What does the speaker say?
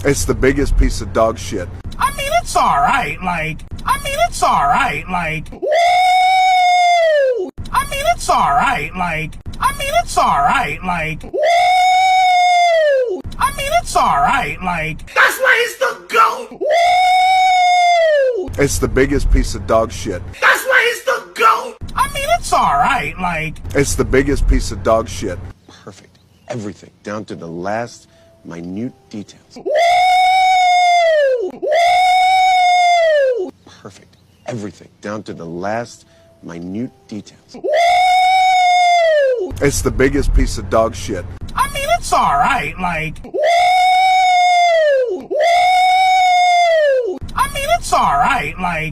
It's the biggest piece of dog shit. I mean, it's alright, it's alright, I mean, it's alright, it's alright, I mean, it's alright, that's why he's the GOAT! It's the biggest piece of dog shit. That's why he's the GOAT! I mean, it's alright, It's the biggest piece of dog shit. Perfect. Everything, down to the last minute details. Perfect. Everything, down to the last minute details. It's the biggest piece of dog shit. I mean, it's alright, I mean, it's alright,